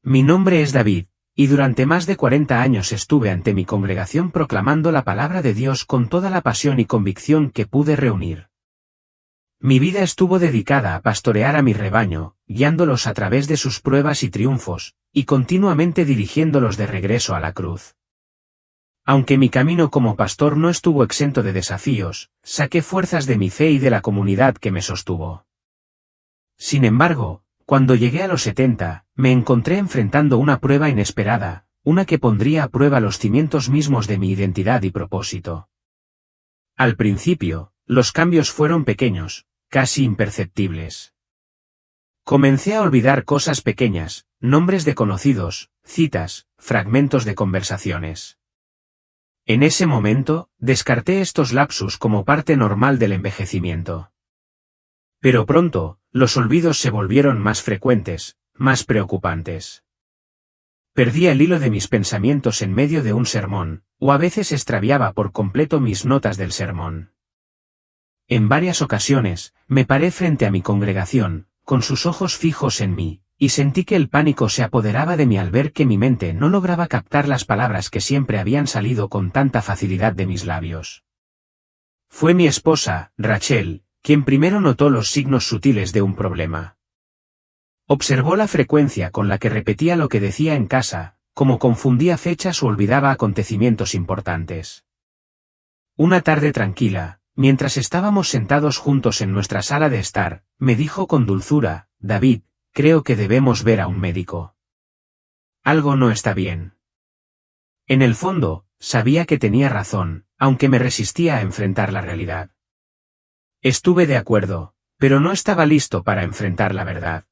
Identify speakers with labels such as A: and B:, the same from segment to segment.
A: Mi nombre es David, y durante más de 40 años estuve ante mi congregación proclamando la palabra de Dios con toda la pasión y convicción que pude reunir. Mi vida estuvo dedicada a pastorear a mi rebaño, guiándolos a través de sus pruebas y triunfos, y continuamente dirigiéndolos de regreso a la cruz. Aunque mi camino como pastor no estuvo exento de desafíos, saqué fuerzas de mi fe y de la comunidad que me sostuvo. Sin embargo, cuando llegué a los 70, me encontré enfrentando una prueba inesperada, una que pondría a prueba los cimientos mismos de mi identidad y propósito. Al principio, los cambios fueron pequeños, casi imperceptibles. Comencé a olvidar cosas pequeñas, nombres de conocidos, citas, fragmentos de conversaciones. En ese momento, descarté estos lapsus como parte normal del envejecimiento. Pero pronto, los olvidos se volvieron más frecuentes, más preocupantes. Perdía el hilo de mis pensamientos en medio de un sermón, o a veces extraviaba por completo mis notas del sermón. En varias ocasiones, me paré frente a mi congregación, con sus ojos fijos en mí, y sentí que el pánico se apoderaba de mí al ver que mi mente no lograba captar las palabras que siempre habían salido con tanta facilidad de mis labios. Fue mi esposa, Rachel, quien primero notó los signos sutiles de un problema. Observó la frecuencia con la que repetía lo que decía en casa, cómo confundía fechas o olvidaba acontecimientos importantes. Una tarde tranquila, mientras estábamos sentados juntos en nuestra sala de estar, me dijo con dulzura: David, creo que debemos ver a un médico. Algo no está bien. En el fondo, sabía que tenía razón, aunque me resistía a enfrentar la realidad. Estuve de acuerdo, pero no estaba listo para enfrentar la verdad.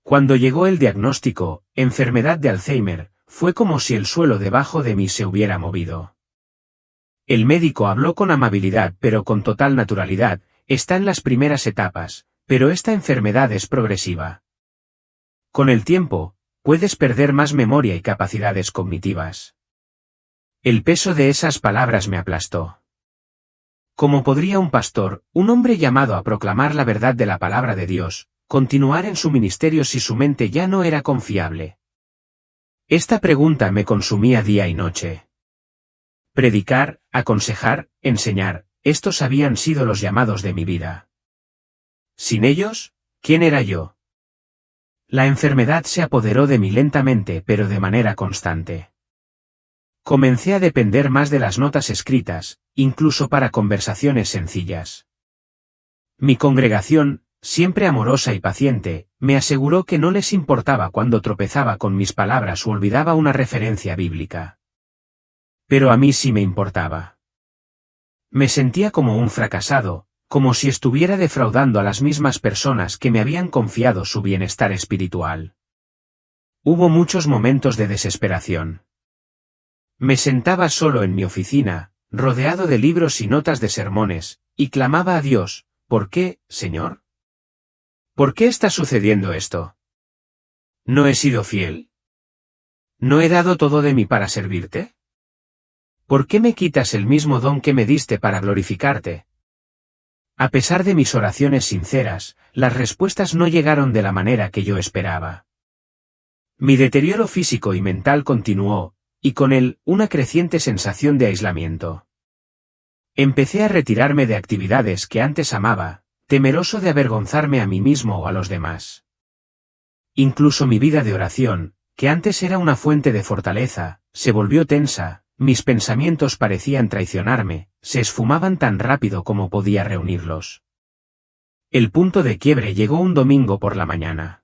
A: Cuando llegó el diagnóstico, enfermedad de Alzheimer, fue como si el suelo debajo de mí se hubiera movido. El médico habló con amabilidad pero con total naturalidad: está en las primeras etapas, pero esta enfermedad es progresiva. Con el tiempo, puedes perder más memoria y capacidades cognitivas. El peso de esas palabras me aplastó. ¿Cómo podría un pastor, un hombre llamado a proclamar la verdad de la palabra de Dios, continuar en su ministerio si su mente ya no era confiable? Esta pregunta me consumía día y noche. Predicar, aconsejar, enseñar, estos habían sido los llamados de mi vida. Sin ellos, ¿quién era yo? La enfermedad se apoderó de mí lentamente pero de manera constante. Comencé a depender más de las notas escritas, incluso para conversaciones sencillas. Mi congregación, siempre amorosa y paciente, me aseguró que no les importaba cuando tropezaba con mis palabras o olvidaba una referencia bíblica. Pero a mí sí me importaba. Me sentía como un fracasado, como si estuviera defraudando a las mismas personas que me habían confiado su bienestar espiritual. Hubo muchos momentos de desesperación. Me sentaba solo en mi oficina, rodeado de libros y notas de sermones, y clamaba a Dios: ¿por qué, Señor? ¿Por qué está sucediendo esto? ¿No he sido fiel? ¿No he dado todo de mí para servirte? ¿Por qué me quitas el mismo don que me diste para glorificarte? A pesar de mis oraciones sinceras, las respuestas no llegaron de la manera que yo esperaba. Mi deterioro físico y mental continuó, y con él, una creciente sensación de aislamiento. Empecé a retirarme de actividades que antes amaba, temeroso de avergonzarme a mí mismo o a los demás. Incluso mi vida de oración, que antes era una fuente de fortaleza, se volvió tensa, mis pensamientos parecían traicionarme, se esfumaban tan rápido como podía reunirlos. El punto de quiebre llegó un domingo por la mañana.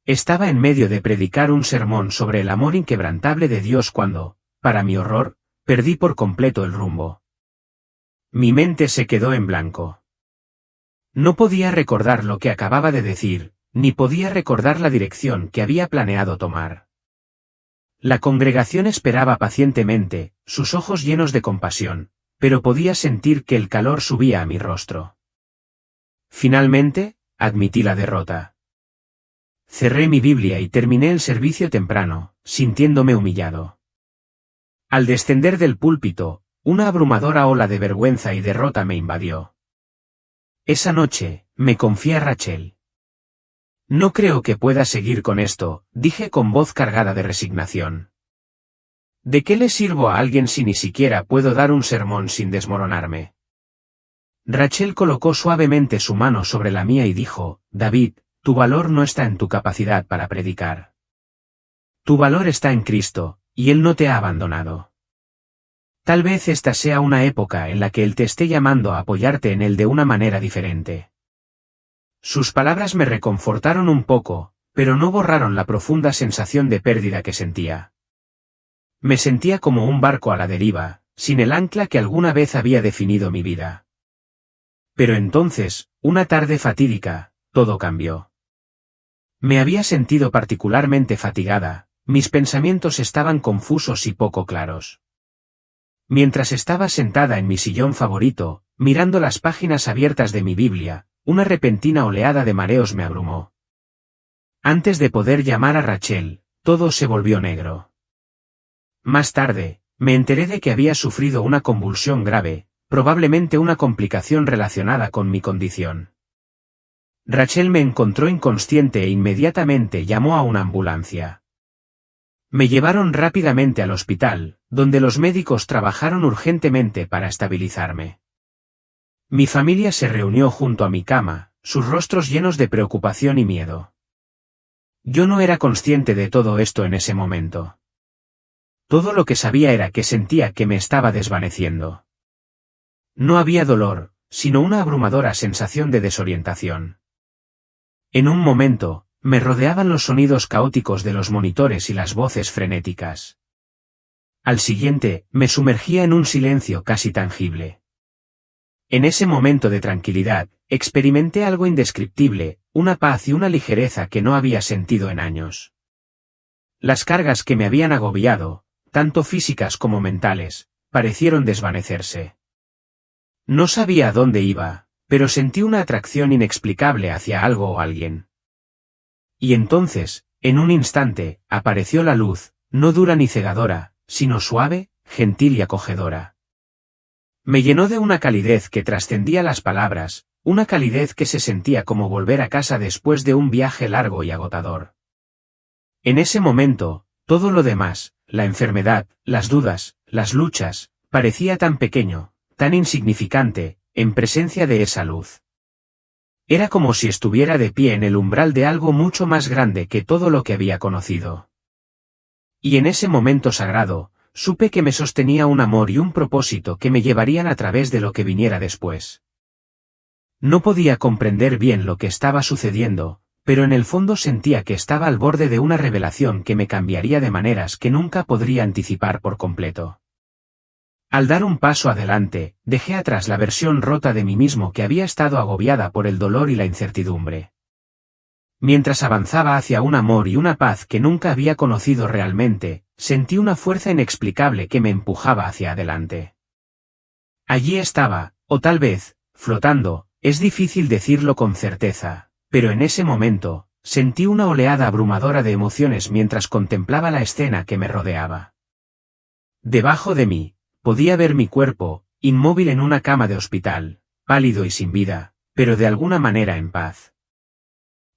A: Estaba en medio de predicar un sermón sobre el amor inquebrantable de Dios cuando, para mi horror, perdí por completo el rumbo. Mi mente se quedó en blanco. No podía recordar lo que acababa de decir, ni podía recordar la dirección que había planeado tomar. La congregación esperaba pacientemente, sus ojos llenos de compasión, pero podía sentir que el calor subía a mi rostro. Finalmente, admití la derrota. Cerré mi Biblia y terminé el servicio temprano, sintiéndome humillado. Al descender del púlpito, una abrumadora ola de vergüenza y derrota me invadió. Esa noche, me confié a Rachel. No creo que pueda seguir con esto, dije con voz cargada de resignación. ¿De qué le sirvo a alguien si ni siquiera puedo dar un sermón sin desmoronarme? Rachel colocó suavemente su mano sobre la mía y dijo, David, tu valor no está en tu capacidad para predicar. Tu valor está en Cristo, y Él no te ha abandonado. Tal vez esta sea una época en la que Él te esté llamando a apoyarte en Él de una manera diferente. Sus palabras me reconfortaron un poco, pero no borraron la profunda sensación de pérdida que sentía. Me sentía como un barco a la deriva, sin el ancla que alguna vez había definido mi vida. Pero entonces, una tarde fatídica, todo cambió. Me había sentido particularmente fatigada, mis pensamientos estaban confusos y poco claros. Mientras estaba sentada en mi sillón favorito, mirando las páginas abiertas de mi Biblia, una repentina oleada de mareos me abrumó. Antes de poder llamar a Rachel, todo se volvió negro. Más tarde, me enteré de que había sufrido una convulsión grave, probablemente una complicación relacionada con mi condición. Rachel me encontró inconsciente e inmediatamente llamó a una ambulancia. Me llevaron rápidamente al hospital, donde los médicos trabajaron urgentemente para estabilizarme. Mi familia se reunió junto a mi cama, sus rostros llenos de preocupación y miedo. Yo no era consciente de todo esto en ese momento. Todo lo que sabía era que sentía que me estaba desvaneciendo. No había dolor, sino una abrumadora sensación de desorientación. En un momento, me rodeaban los sonidos caóticos de los monitores y las voces frenéticas. Al siguiente, me sumergía en un silencio casi tangible. En ese momento de tranquilidad, experimenté algo indescriptible, una paz y una ligereza que no había sentido en años. Las cargas que me habían agobiado, tanto físicas como mentales, parecieron desvanecerse. No sabía a dónde iba, pero sentí una atracción inexplicable hacia algo o alguien. Y entonces, en un instante, apareció la luz, no dura ni cegadora, sino suave, gentil y acogedora. Me llenó de una calidez que trascendía las palabras, una calidez que se sentía como volver a casa después de un viaje largo y agotador. En ese momento, todo lo demás, la enfermedad, las dudas, las luchas, parecía tan pequeño, tan insignificante, en presencia de esa luz. Era como si estuviera de pie en el umbral de algo mucho más grande que todo lo que había conocido. Y en ese momento sagrado, supe que me sostenía un amor y un propósito que me llevarían a través de lo que viniera después. No podía comprender bien lo que estaba sucediendo, pero en el fondo sentía que estaba al borde de una revelación que me cambiaría de maneras que nunca podría anticipar por completo. Al dar un paso adelante, dejé atrás la versión rota de mí mismo que había estado agobiada por el dolor y la incertidumbre. Mientras avanzaba hacia un amor y una paz que nunca había conocido realmente, sentí una fuerza inexplicable que me empujaba hacia adelante. Allí estaba, o tal vez, flotando, es difícil decirlo con certeza, pero en ese momento, sentí una oleada abrumadora de emociones mientras contemplaba la escena que me rodeaba. Debajo de mí, podía ver mi cuerpo, inmóvil en una cama de hospital, pálido y sin vida, pero de alguna manera en paz.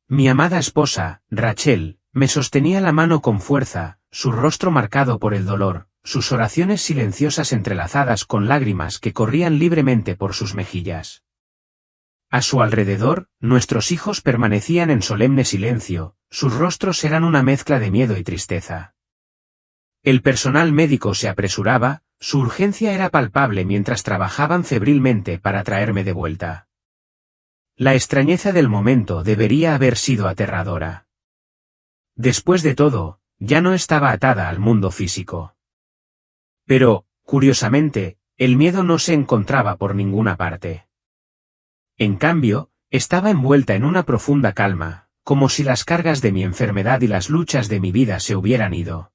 A: Mi amada esposa, Rachel, me sostenía la mano con fuerza, su rostro marcado por el dolor, sus oraciones silenciosas entrelazadas con lágrimas que corrían libremente por sus mejillas. A su alrededor, nuestros hijos permanecían en solemne silencio, sus rostros eran una mezcla de miedo y tristeza. El personal médico se apresuraba, su urgencia era palpable mientras trabajaban febrilmente para traerme de vuelta. La extrañeza del momento debería haber sido aterradora. Después de todo, ya no estaba atada al mundo físico. Pero, curiosamente, el miedo no se encontraba por ninguna parte. En cambio, estaba envuelta en una profunda calma, como si las cargas de mi enfermedad y las luchas de mi vida se hubieran ido.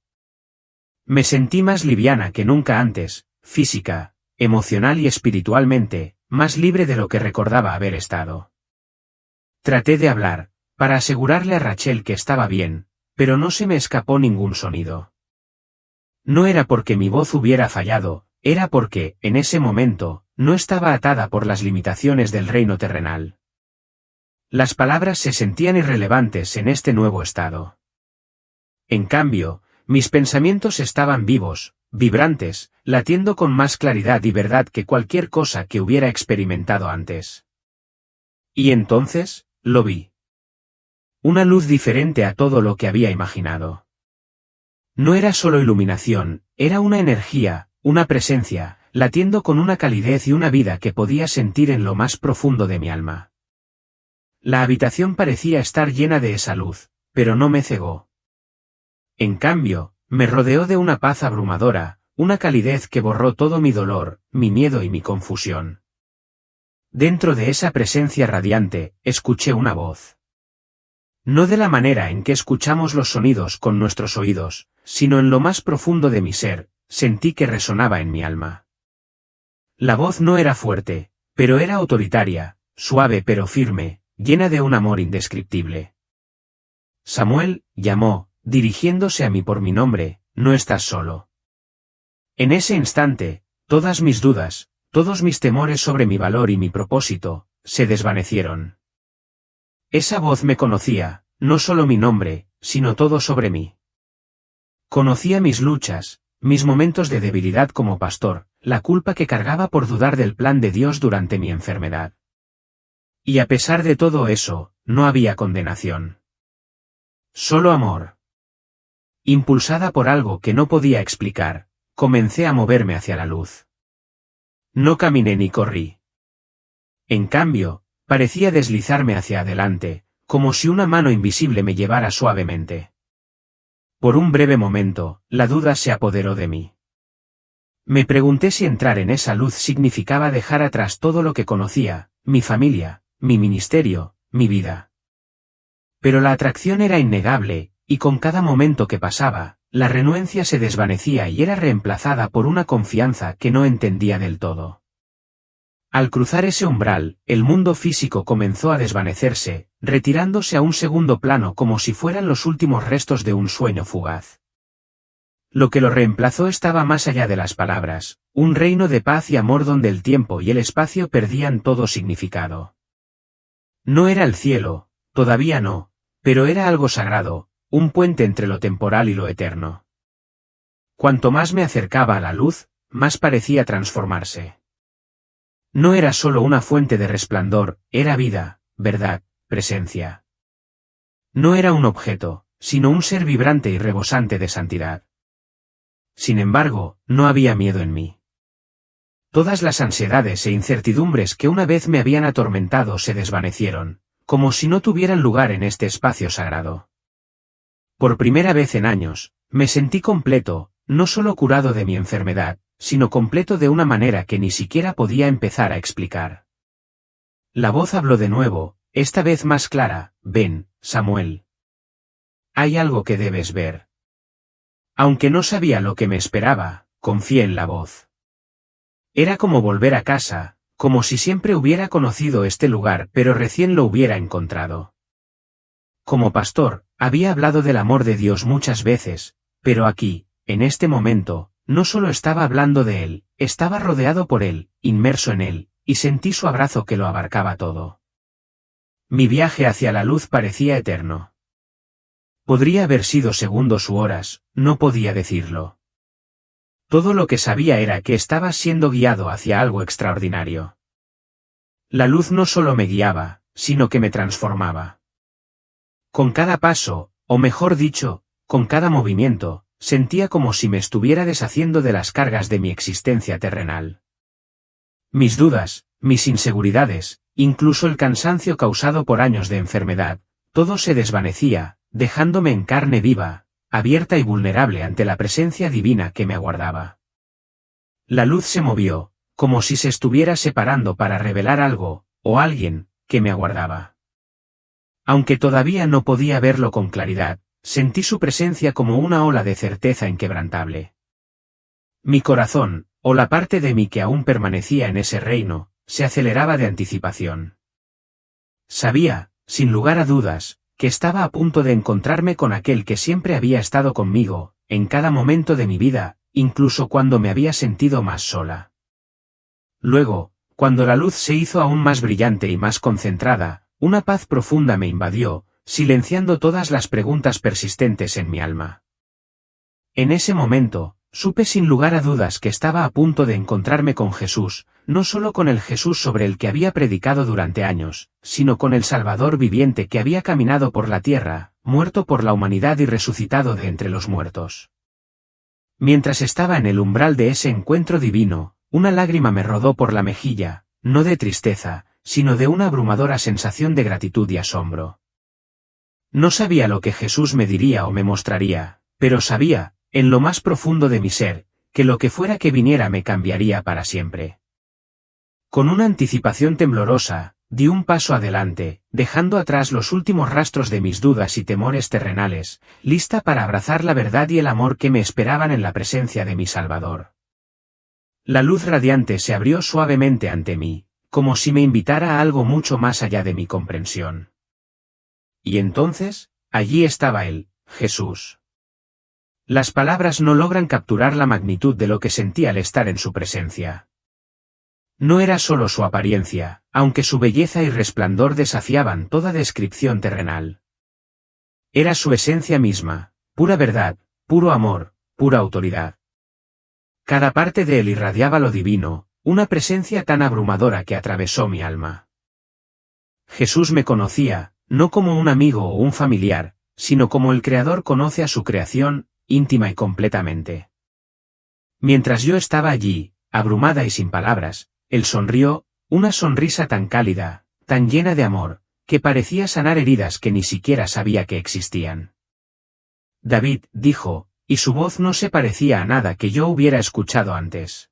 A: Me sentí más liviana que nunca antes, física, emocional y espiritualmente, más libre de lo que recordaba haber estado. Traté de hablar, para asegurarle a Rachel que estaba bien, pero no se me escapó ningún sonido. No era porque mi voz hubiera fallado, era porque, en ese momento, no estaba atada por las limitaciones del reino terrenal. Las palabras se sentían irrelevantes en este nuevo estado. En cambio, mis pensamientos estaban vivos, vibrantes, latiendo con más claridad y verdad que cualquier cosa que hubiera experimentado antes. Y entonces, lo vi. Una luz diferente a todo lo que había imaginado. No era solo iluminación, era una energía, una presencia, latiendo con una calidez y una vida que podía sentir en lo más profundo de mi alma. La habitación parecía estar llena de esa luz, pero no me cegó. En cambio, me rodeó de una paz abrumadora, una calidez que borró todo mi dolor, mi miedo y mi confusión. Dentro de esa presencia radiante, escuché una voz. No de la manera en que escuchamos los sonidos con nuestros oídos, sino en lo más profundo de mi ser, sentí que resonaba en mi alma. La voz no era fuerte, pero era autoritaria, suave pero firme, llena de un amor indescriptible. Samuel, llamó, dirigiéndose a mí por mi nombre, no estás solo. En ese instante, todas mis dudas, todos mis temores sobre mi valor y mi propósito, se desvanecieron. Esa voz me conocía, no solo mi nombre, sino todo sobre mí. Conocía mis luchas, mis momentos de debilidad como pastor, la culpa que cargaba por dudar del plan de Dios durante mi enfermedad. Y a pesar de todo eso, no había condenación. Solo amor. Impulsada por algo que no podía explicar, comencé a moverme hacia la luz. No caminé ni corrí. En cambio, parecía deslizarme hacia adelante, como si una mano invisible me llevara suavemente. Por un breve momento, la duda se apoderó de mí. Me pregunté si entrar en esa luz significaba dejar atrás todo lo que conocía, mi familia, mi ministerio, mi vida. Pero la atracción era innegable, y con cada momento que pasaba, la renuencia se desvanecía y era reemplazada por una confianza que no entendía del todo. Al cruzar ese umbral, el mundo físico comenzó a desvanecerse, retirándose a un segundo plano como si fueran los últimos restos de un sueño fugaz. Lo que lo reemplazó estaba más allá de las palabras, un reino de paz y amor donde el tiempo y el espacio perdían todo significado. No era el cielo, todavía no, pero era algo sagrado, un puente entre lo temporal y lo eterno. Cuanto más me acercaba a la luz, más parecía transformarse. No era solo una fuente de resplandor, era vida, verdad, presencia. No era un objeto, sino un ser vibrante y rebosante de santidad. Sin embargo, no había miedo en mí. Todas las ansiedades e incertidumbres que una vez me habían atormentado se desvanecieron, como si no tuvieran lugar en este espacio sagrado. Por primera vez en años, me sentí completo, no solo curado de mi enfermedad, sino completo de una manera que ni siquiera podía empezar a explicar. La voz habló de nuevo, esta vez más clara, ven, Samuel. Hay algo que debes ver. Aunque no sabía lo que me esperaba, confié en la voz. Era como volver a casa, como si siempre hubiera conocido este lugar pero recién lo hubiera encontrado. Como pastor, había hablado del amor de Dios muchas veces, pero aquí, en este momento, no solo estaba hablando de Él, estaba rodeado por Él, inmerso en Él, y sentí su abrazo que lo abarcaba todo. Mi viaje hacia la luz parecía eterno. Podría haber sido segundos u horas, no podía decirlo. Todo lo que sabía era que estaba siendo guiado hacia algo extraordinario. La luz no solo me guiaba, sino que me transformaba. Con cada paso, o mejor dicho, con cada movimiento, sentía como si me estuviera deshaciendo de las cargas de mi existencia terrenal. Mis dudas, mis inseguridades, incluso el cansancio causado por años de enfermedad, todo se desvanecía, dejándome en carne viva, abierta y vulnerable ante la presencia divina que me aguardaba. La luz se movió, como si se estuviera separando para revelar algo, o alguien, que me aguardaba. Aunque todavía no podía verlo con claridad, sentí su presencia como una ola de certeza inquebrantable. Mi corazón, o la parte de mí que aún permanecía en ese reino, se aceleraba de anticipación. Sabía, sin lugar a dudas, que estaba a punto de encontrarme con aquel que siempre había estado conmigo, en cada momento de mi vida, incluso cuando me había sentido más sola. Luego, cuando la luz se hizo aún más brillante y más concentrada, una paz profunda me invadió, silenciando todas las preguntas persistentes en mi alma. En ese momento, supe sin lugar a dudas que estaba a punto de encontrarme con Jesús, no solo con el Jesús sobre el que había predicado durante años, sino con el Salvador viviente que había caminado por la tierra, muerto por la humanidad y resucitado de entre los muertos. Mientras estaba en el umbral de ese encuentro divino, una lágrima me rodó por la mejilla, no de tristeza, sino de una abrumadora sensación de gratitud y asombro. No sabía lo que Jesús me diría o me mostraría, pero sabía, en lo más profundo de mi ser, que lo que fuera que viniera me cambiaría para siempre. Con una anticipación temblorosa, di un paso adelante, dejando atrás los últimos rastros de mis dudas y temores terrenales, lista para abrazar la verdad y el amor que me esperaban en la presencia de mi Salvador. La luz radiante se abrió suavemente ante mí, como si me invitara a algo mucho más allá de mi comprensión. Y entonces, allí estaba él, Jesús. Las palabras no logran capturar la magnitud de lo que sentí al estar en su presencia. No era solo su apariencia, aunque su belleza y resplandor desafiaban toda descripción terrenal. Era su esencia misma, pura verdad, puro amor, pura autoridad. Cada parte de él irradiaba lo divino, una presencia tan abrumadora que atravesó mi alma. Jesús me conocía, no como un amigo o un familiar, sino como el Creador conoce a su creación, íntima y completamente. Mientras yo estaba allí, abrumada y sin palabras, él sonrió, una sonrisa tan cálida, tan llena de amor, que parecía sanar heridas que ni siquiera sabía que existían. David, dijo, y su voz no se parecía a nada que yo hubiera escuchado antes.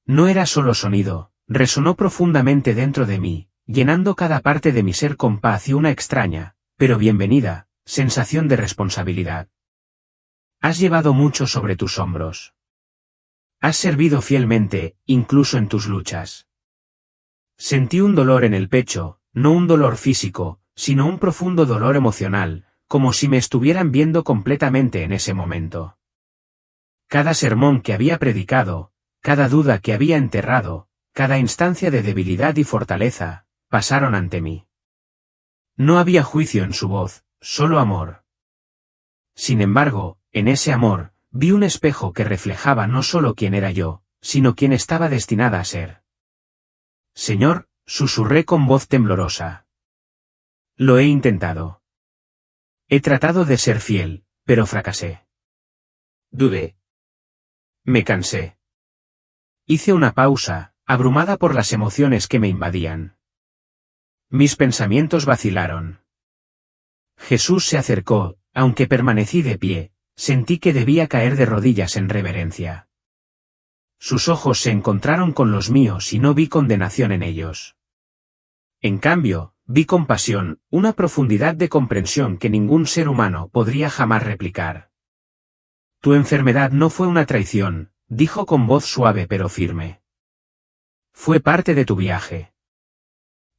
A: No era solo sonido, resonó profundamente dentro de mí, llenando cada parte de mi ser con paz y una extraña, pero bienvenida, sensación de responsabilidad. Has llevado mucho sobre tus hombros. Has servido fielmente, incluso en tus luchas. Sentí un dolor en el pecho, no un dolor físico, sino un profundo dolor emocional, como si me estuvieran viendo completamente en ese momento. Cada sermón que había predicado, cada duda que había enterrado, cada instancia de debilidad y fortaleza, pasaron ante mí. No había juicio en su voz, solo amor. Sin embargo, en ese amor, vi un espejo que reflejaba no solo quién era yo, sino quién estaba destinada a ser. Señor, susurré con voz temblorosa. Lo he intentado. He tratado de ser fiel, pero fracasé. Dudé. Me cansé. Hice una pausa, abrumada por las emociones que me invadían. Mis pensamientos vacilaron. Jesús se acercó, aunque permanecí de pie, sentí que debía caer de rodillas en reverencia. Sus ojos se encontraron con los míos y no vi condenación en ellos. En cambio, vi compasión, una profundidad de comprensión que ningún ser humano podría jamás replicar. Tu enfermedad no fue una traición, dijo con voz suave pero firme. Fue parte de tu viaje.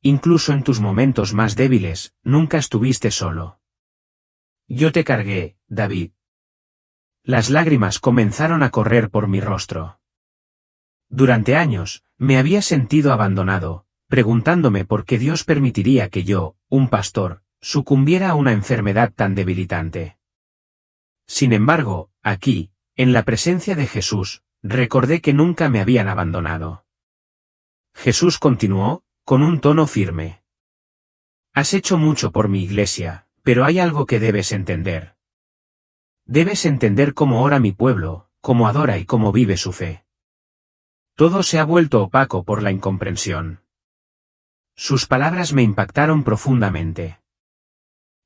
A: Incluso en tus momentos más débiles, nunca estuviste solo. Yo te cargué, David. Las lágrimas comenzaron a correr por mi rostro. Durante años, me había sentido abandonado, preguntándome por qué Dios permitiría que yo, un pastor, sucumbiera a una enfermedad tan debilitante. Sin embargo, aquí, en la presencia de Jesús, recordé que nunca me habían abandonado. Jesús continuó, con un tono firme. Has hecho mucho por mi iglesia, pero hay algo que debes entender. Debes entender cómo ora mi pueblo, cómo adora y cómo vive su fe. Todo se ha vuelto opaco por la incomprensión. Sus palabras me impactaron profundamente.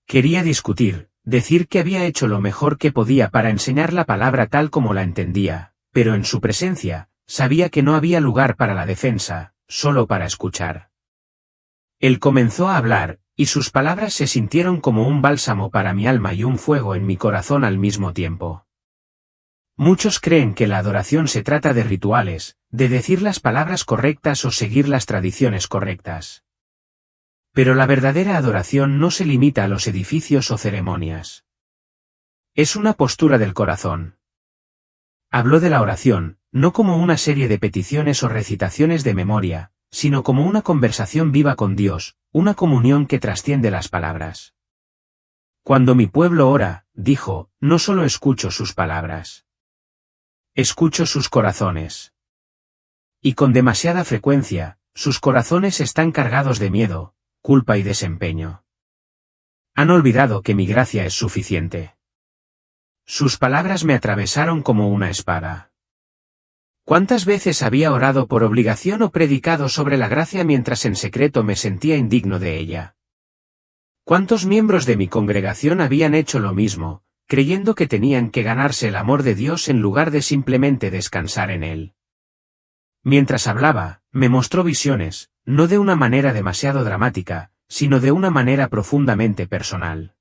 A: Quería discutir, decir que había hecho lo mejor que podía para enseñar la palabra tal como la entendía, pero en su presencia, sabía que no había lugar para la defensa, solo para escuchar. Él comenzó a hablar, y sus palabras se sintieron como un bálsamo para mi alma y un fuego en mi corazón al mismo tiempo. Muchos creen que la adoración se trata de rituales, de decir las palabras correctas o seguir las tradiciones correctas. Pero la verdadera adoración no se limita a los edificios o ceremonias. Es una postura del corazón. Habló de la oración, no como una serie de peticiones o recitaciones de memoria, sino como una conversación viva con Dios, una comunión que trasciende las palabras. Cuando mi pueblo ora, dijo, no solo escucho sus palabras. Escucho sus corazones. Y con demasiada frecuencia, sus corazones están cargados de miedo, culpa y desempeño. Han olvidado que mi gracia es suficiente. Sus palabras me atravesaron como una espada. ¿Cuántas veces había orado por obligación o predicado sobre la gracia mientras en secreto me sentía indigno de ella? ¿Cuántos miembros de mi congregación habían hecho lo mismo, creyendo que tenían que ganarse el amor de Dios en lugar de simplemente descansar en él? Mientras hablaba, me mostró visiones, no de una manera demasiado dramática, sino de una manera profundamente personal.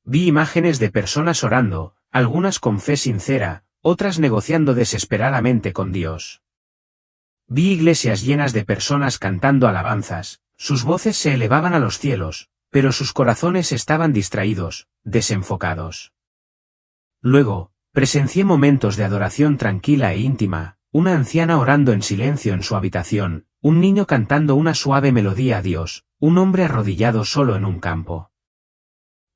A: Vi imágenes de personas orando, algunas con fe sincera, otras negociando desesperadamente con Dios. Vi iglesias llenas de personas cantando alabanzas, sus voces se elevaban a los cielos, pero sus corazones estaban distraídos, desenfocados. Luego, presencié momentos de adoración tranquila e íntima, una anciana orando en silencio en su habitación, un niño cantando una suave melodía a Dios, un hombre arrodillado solo en un campo.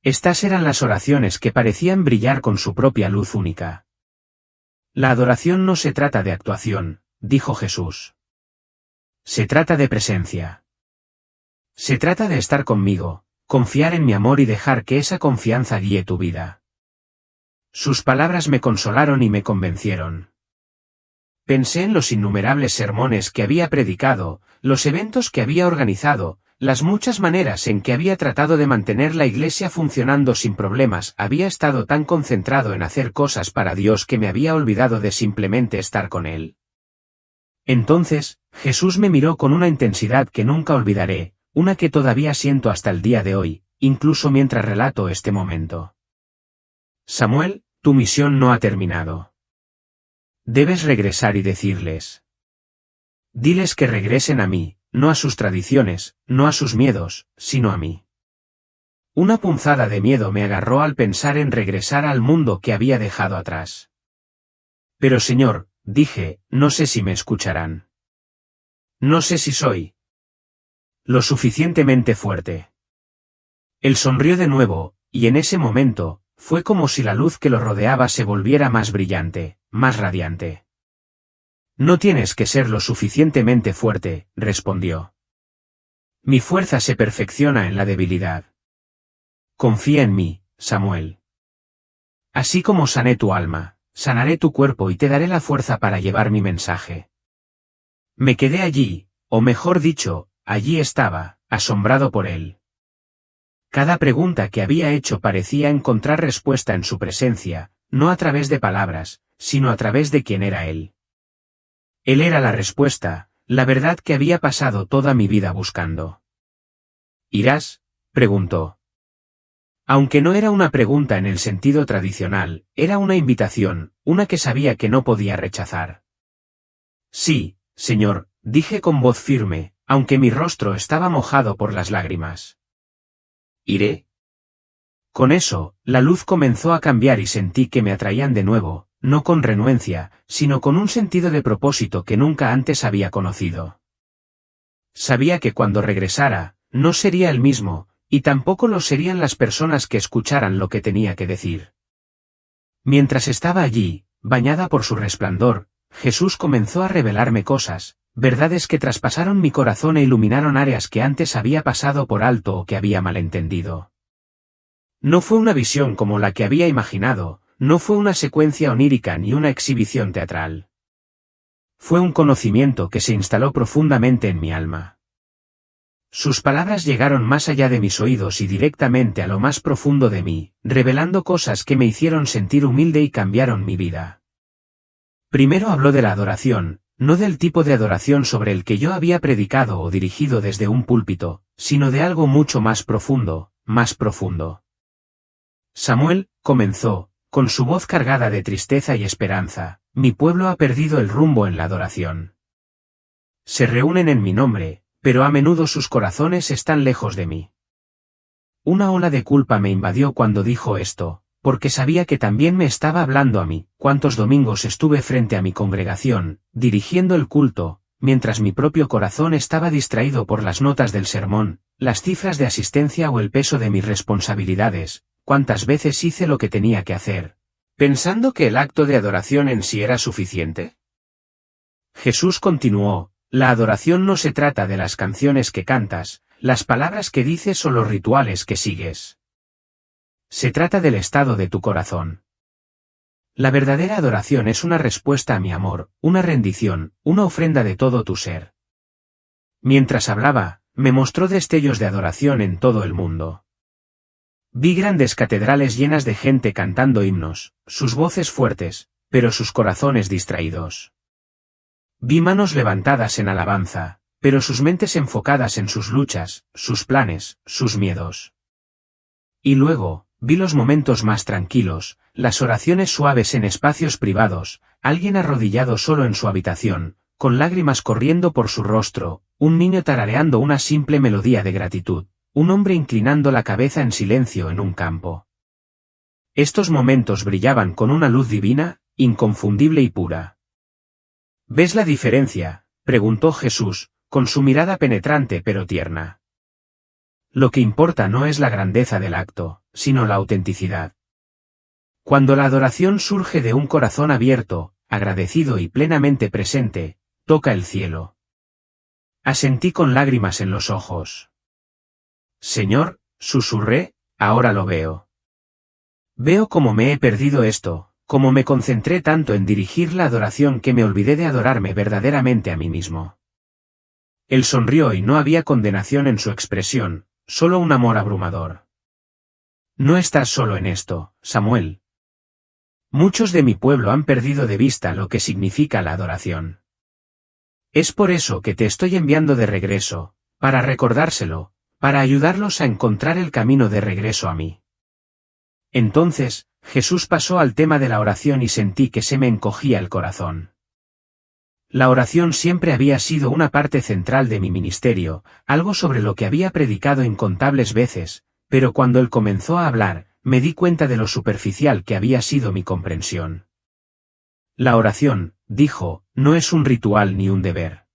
A: Estas eran las oraciones que parecían brillar con su propia luz única. La adoración no se trata de actuación, dijo Jesús. Se trata de presencia. Se trata de estar conmigo, confiar en mi amor y dejar que esa confianza guíe tu vida. Sus palabras me consolaron y me convencieron. Pensé en los innumerables sermones que había predicado, los eventos que había organizado, las muchas maneras en que había tratado de mantener la iglesia funcionando sin problemas. Había estado tan concentrado en hacer cosas para Dios que me había olvidado de simplemente estar con Él. Entonces, Jesús me miró con una intensidad que nunca olvidaré, una que todavía siento hasta el día de hoy, incluso mientras relato este momento. Samuel, tu misión no ha terminado. Debes regresar y decirles. Diles que regresen a mí, no a sus tradiciones, no a sus miedos, sino a mí. Una punzada de miedo me agarró al pensar en regresar al mundo que había dejado atrás. Pero Señor, dije, no sé si me escucharán. No sé si soy lo suficientemente fuerte. Él sonrió de nuevo, y en ese momento, fue como si la luz que lo rodeaba se volviera más brillante, más radiante. No tienes que ser lo suficientemente fuerte, respondió. Mi fuerza se perfecciona en la debilidad. Confía en mí, Samuel. Así como sané tu alma, sanaré tu cuerpo y te daré la fuerza para llevar mi mensaje. Me quedé allí, o mejor dicho, allí estaba, asombrado por él. Cada pregunta que había hecho parecía encontrar respuesta en su presencia, no a través de palabras, sino a través de quién era él. Él era la respuesta, la verdad que había pasado toda mi vida buscando. ¿Irás?, preguntó. Aunque no era una pregunta en el sentido tradicional, era una invitación, una que sabía que no podía rechazar. Sí, Señor, dije con voz firme, aunque mi rostro estaba mojado por las lágrimas. ¿Iré? Con eso, la luz comenzó a cambiar y sentí que me atraían de nuevo, no con renuencia, sino con un sentido de propósito que nunca antes había conocido. Sabía que cuando regresara, no sería el mismo, y tampoco lo serían las personas que escucharan lo que tenía que decir. Mientras estaba allí, bañada por su resplandor, Jesús comenzó a revelarme cosas, verdades que traspasaron mi corazón e iluminaron áreas que antes había pasado por alto o que había malentendido. No fue una visión como la que había imaginado, no fue una secuencia onírica ni una exhibición teatral. Fue un conocimiento que se instaló profundamente en mi alma. Sus palabras llegaron más allá de mis oídos y directamente a lo más profundo de mí, revelando cosas que me hicieron sentir humilde y cambiaron mi vida. Primero habló de la adoración, no del tipo de adoración sobre el que yo había predicado o dirigido desde un púlpito, sino de algo mucho más profundo, más profundo. Samuel, comenzó, con su voz cargada de tristeza y esperanza, mi pueblo ha perdido el rumbo en la adoración. Se reúnen en mi nombre, pero a menudo sus corazones están lejos de mí. Una ola de culpa me invadió cuando dijo esto, porque sabía que también me estaba hablando a mí. Cuántos domingos estuve frente a mi congregación, dirigiendo el culto, mientras mi propio corazón estaba distraído por las notas del sermón, las cifras de asistencia o el peso de mis responsabilidades. ¿Cuántas veces hice lo que tenía que hacer, pensando que el acto de adoración en sí era suficiente? Jesús continuó: la adoración no se trata de las canciones que cantas, las palabras que dices o los rituales que sigues. Se trata del estado de tu corazón. La verdadera adoración es una respuesta a mi amor, una rendición, una ofrenda de todo tu ser. Mientras hablaba, me mostró destellos de adoración en todo el mundo. Vi grandes catedrales llenas de gente cantando himnos, sus voces fuertes, pero sus corazones distraídos. Vi manos levantadas en alabanza, pero sus mentes enfocadas en sus luchas, sus planes, sus miedos. Y luego, vi los momentos más tranquilos, las oraciones suaves en espacios privados, alguien arrodillado solo en su habitación, con lágrimas corriendo por su rostro, un niño tarareando una simple melodía de gratitud, un hombre inclinando la cabeza en silencio en un campo. Estos momentos brillaban con una luz divina, inconfundible y pura. ¿Ves la diferencia?, preguntó Jesús, con su mirada penetrante pero tierna. Lo que importa no es la grandeza del acto, sino la autenticidad. Cuando la adoración surge de un corazón abierto, agradecido y plenamente presente, toca el cielo. Asentí con lágrimas en los ojos. Señor, susurré, ahora lo veo. Veo cómo me he perdido esto, cómo me concentré tanto en dirigir la adoración que me olvidé de adorarme verdaderamente a mí mismo. Él sonrió y no había condenación en su expresión, solo un amor abrumador. No estás solo en esto, Samuel. Muchos de mi pueblo han perdido de vista lo que significa la adoración. Es por eso que te estoy enviando de regreso, para recordárselo, para ayudarlos a encontrar el camino de regreso a mí. Entonces, Jesús pasó al tema de la oración y sentí que se me encogía el corazón. La oración siempre había sido una parte central de mi ministerio, algo sobre lo que había predicado incontables veces, pero cuando él comenzó a hablar, me di cuenta de lo superficial que había sido mi comprensión. La oración, dijo, no es un ritual ni un deber.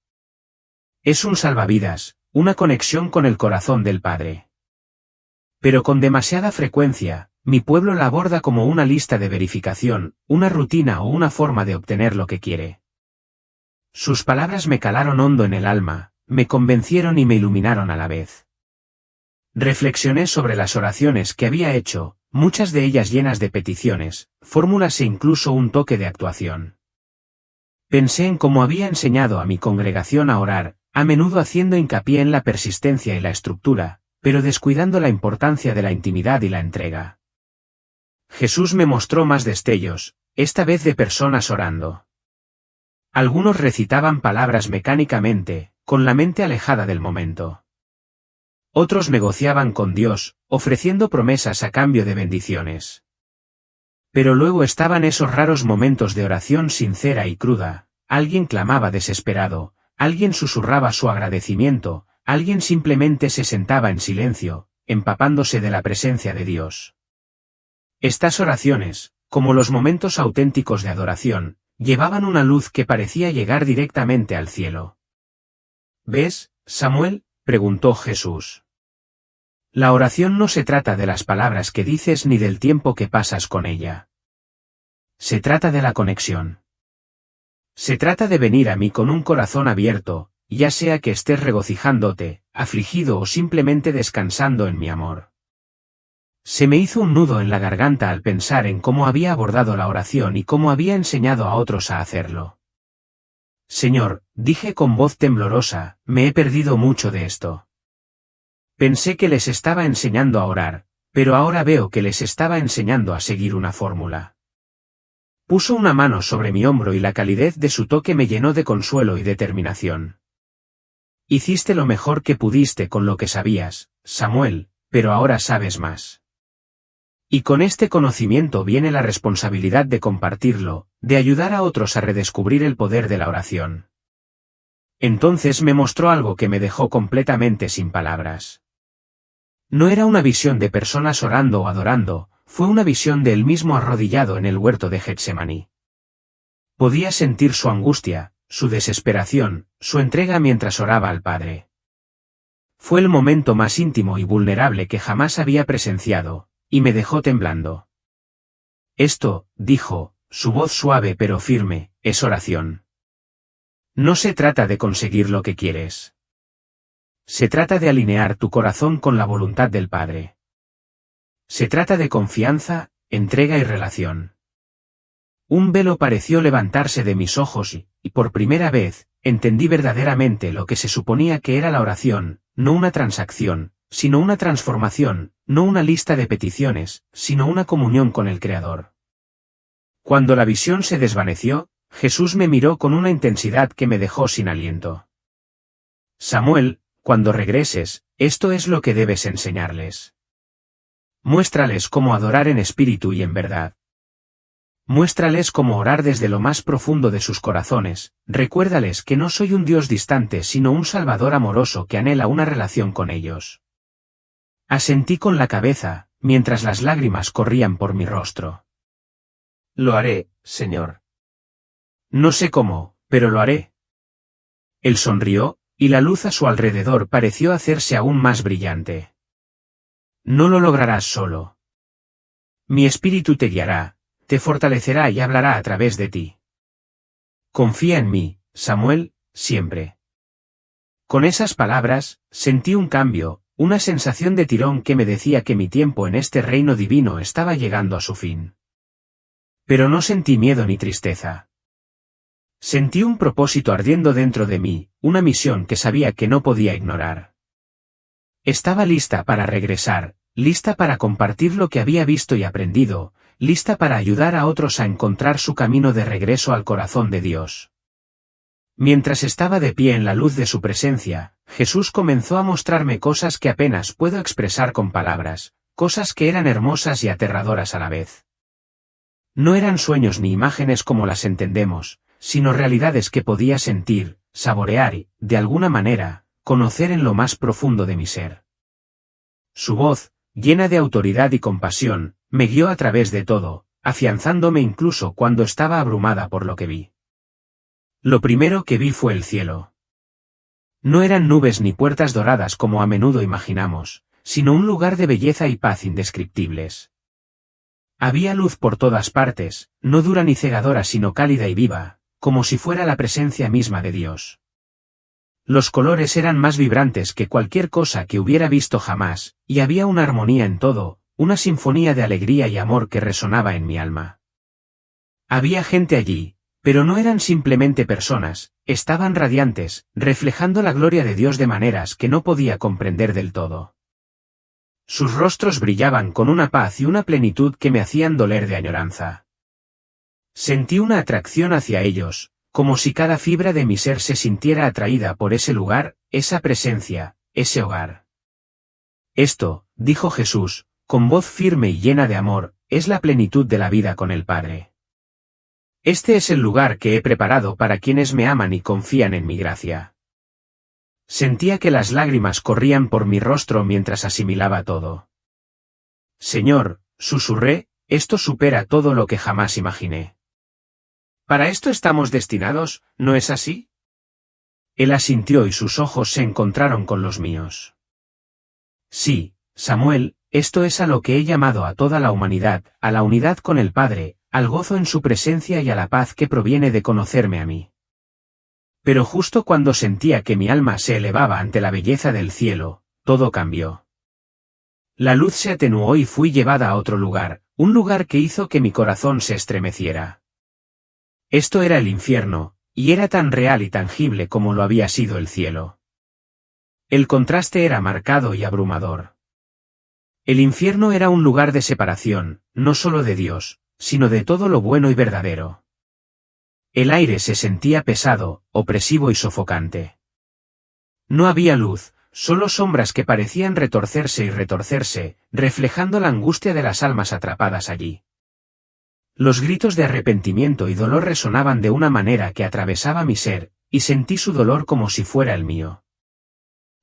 A: Es un salvavidas, una conexión con el corazón del Padre. Pero con demasiada frecuencia, mi pueblo la aborda como una lista de verificación, una rutina o una forma de obtener lo que quiere. Sus palabras me calaron hondo en el alma, me convencieron y me iluminaron a la vez. Reflexioné sobre las oraciones que había hecho, muchas de ellas llenas de peticiones, fórmulas e incluso un toque de actuación. Pensé en cómo había enseñado a mi congregación a orar, a menudo haciendo hincapié en la persistencia y la estructura, pero descuidando la importancia de la intimidad y la entrega. Jesús me mostró más destellos, esta vez de personas orando. Algunos recitaban palabras mecánicamente, con la mente alejada del momento. Otros negociaban con Dios, ofreciendo promesas a cambio de bendiciones. Pero luego estaban esos raros momentos de oración sincera y cruda, alguien clamaba desesperado, alguien susurraba su agradecimiento, alguien simplemente se sentaba en silencio, empapándose de la presencia de Dios. Estas oraciones, como los momentos auténticos de adoración, llevaban una luz que parecía llegar directamente al cielo. ¿Ves, Samuel?, preguntó Jesús. La oración no se trata de las palabras que dices ni del tiempo que pasas con ella. Se trata de la conexión. Se trata de venir a mí con un corazón abierto, ya sea que estés regocijándote, afligido o simplemente descansando en mi amor. Se me hizo un nudo en la garganta al pensar en cómo había abordado la oración y cómo había enseñado a otros a hacerlo. Señor, dije con voz temblorosa, me he perdido mucho de esto. Pensé que les estaba enseñando a orar, pero ahora veo que les estaba enseñando a seguir una fórmula. Puso una mano sobre mi hombro y la calidez de su toque me llenó de consuelo y determinación. Hiciste lo mejor que pudiste con lo que sabías, Samuel, pero ahora sabes más. Y con este conocimiento viene la responsabilidad de compartirlo, de ayudar a otros a redescubrir el poder de la oración. Entonces me mostró algo que me dejó completamente sin palabras. No era una visión de personas orando o adorando, fue una visión de él mismo arrodillado en el huerto de Getsemaní. Podía sentir su angustia, su desesperación, su entrega mientras oraba al Padre. Fue el momento más íntimo y vulnerable que jamás había presenciado, y me dejó temblando. Esto, dijo, su voz suave pero firme, es oración. No se trata de conseguir lo que quieres. Se trata de alinear tu corazón con la voluntad del Padre. Se trata de confianza, entrega y relación. Un velo pareció levantarse de mis ojos y por primera vez, entendí verdaderamente lo que se suponía que era la oración, no una transacción, sino una transformación, no una lista de peticiones, sino una comunión con el Creador. Cuando la visión se desvaneció, Jesús me miró con una intensidad que me dejó sin aliento. Samuel, cuando regreses, esto es lo que debes enseñarles. Muéstrales cómo adorar en espíritu y en verdad. Muéstrales cómo orar desde lo más profundo de sus corazones, recuérdales que no soy un Dios distante sino un Salvador amoroso que anhela una relación con ellos. Asentí con la cabeza, mientras las lágrimas corrían por mi rostro. Lo haré, Señor. No sé cómo, pero lo haré. Él sonrió, y la luz a su alrededor pareció hacerse aún más brillante. No lo lograrás solo. Mi espíritu te guiará, te fortalecerá y hablará a través de ti. Confía en mí, Samuel, siempre. Con esas palabras, sentí un cambio, una sensación de tirón que me decía que mi tiempo en este reino divino estaba llegando a su fin. Pero no sentí miedo ni tristeza. Sentí un propósito ardiendo dentro de mí, una misión que sabía que no podía ignorar. Estaba lista para regresar, lista para compartir lo que había visto y aprendido, lista para ayudar a otros a encontrar su camino de regreso al corazón de Dios. Mientras estaba de pie en la luz de su presencia, Jesús comenzó a mostrarme cosas que apenas puedo expresar con palabras, cosas que eran hermosas y aterradoras a la vez. No eran sueños ni imágenes como las entendemos, sino realidades que podía sentir, saborear y, de alguna manera, conocer en lo más profundo de mi ser. Su voz, llena de autoridad y compasión, me guió a través de todo, afianzándome incluso cuando estaba abrumada por lo que vi. Lo primero que vi fue el cielo. No eran nubes ni puertas doradas como a menudo imaginamos, sino un lugar de belleza y paz indescriptibles. Había luz por todas partes, no dura ni cegadora sino cálida y viva, como si fuera la presencia misma de Dios. Los colores eran más vibrantes que cualquier cosa que hubiera visto jamás, y había una armonía en todo, una sinfonía de alegría y amor que resonaba en mi alma. Había gente allí, pero no eran simplemente personas, estaban radiantes, reflejando la gloria de Dios de maneras que no podía comprender del todo. Sus rostros brillaban con una paz y una plenitud que me hacían doler de añoranza. Sentí una atracción hacia ellos, como si cada fibra de mi ser se sintiera atraída por ese lugar, esa presencia, ese hogar. Esto, dijo Jesús, con voz firme y llena de amor, es la plenitud de la vida con el Padre. Este es el lugar que he preparado para quienes me aman y confían en mi gracia. Sentía que las lágrimas corrían por mi rostro mientras asimilaba todo. Señor, susurré, esto supera todo lo que jamás imaginé. Para esto estamos destinados, ¿no es así? Él asintió y sus ojos se encontraron con los míos. Sí, Samuel, esto es a lo que he llamado a toda la humanidad, a la unidad con el Padre, al gozo en su presencia y a la paz que proviene de conocerme a mí. Pero justo cuando sentía que mi alma se elevaba ante la belleza del cielo, todo cambió. La luz se atenuó y fui llevada a otro lugar, un lugar que hizo que mi corazón se estremeciera. Esto era el infierno, y era tan real y tangible como lo había sido el cielo. El contraste era marcado y abrumador. El infierno era un lugar de separación, no solo de Dios, sino de todo lo bueno y verdadero. El aire se sentía pesado, opresivo y sofocante. No había luz, solo sombras que parecían retorcerse y retorcerse, reflejando la angustia de las almas atrapadas allí. Los gritos de arrepentimiento y dolor resonaban de una manera que atravesaba mi ser, y sentí su dolor como si fuera el mío.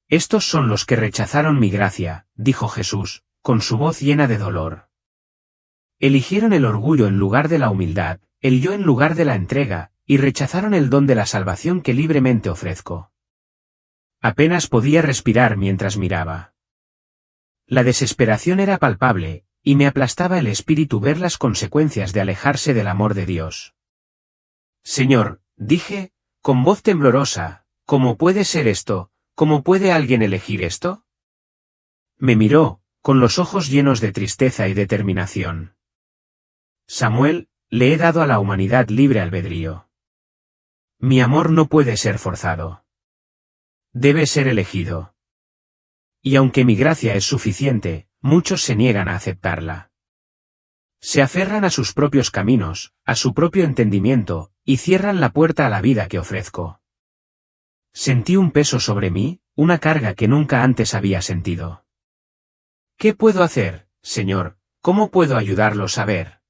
A: Estos son los que rechazaron mi gracia, dijo Jesús, con su voz llena de dolor. Eligieron el orgullo en lugar de la humildad, el yo en lugar de la entrega, y rechazaron el don de la salvación que libremente ofrezco. Apenas podía respirar mientras miraba. La desesperación era palpable, y me aplastaba el espíritu ver las consecuencias de alejarse del amor de Dios. Señor, dije, con voz temblorosa, ¿cómo puede ser esto? ¿Cómo puede alguien elegir esto? Me miró, con los ojos llenos de tristeza y determinación. Samuel, le he dado a la humanidad libre albedrío. Mi amor no puede ser forzado. Debe ser elegido. Y aunque mi gracia es suficiente, muchos se niegan a aceptarla. Se aferran a sus propios caminos, a su propio entendimiento, y cierran la puerta a la vida que ofrezco. Sentí un peso sobre mí, una carga que nunca antes había sentido. ¿Qué puedo hacer, Señor? ¿Cómo puedo ayudarlos a ver?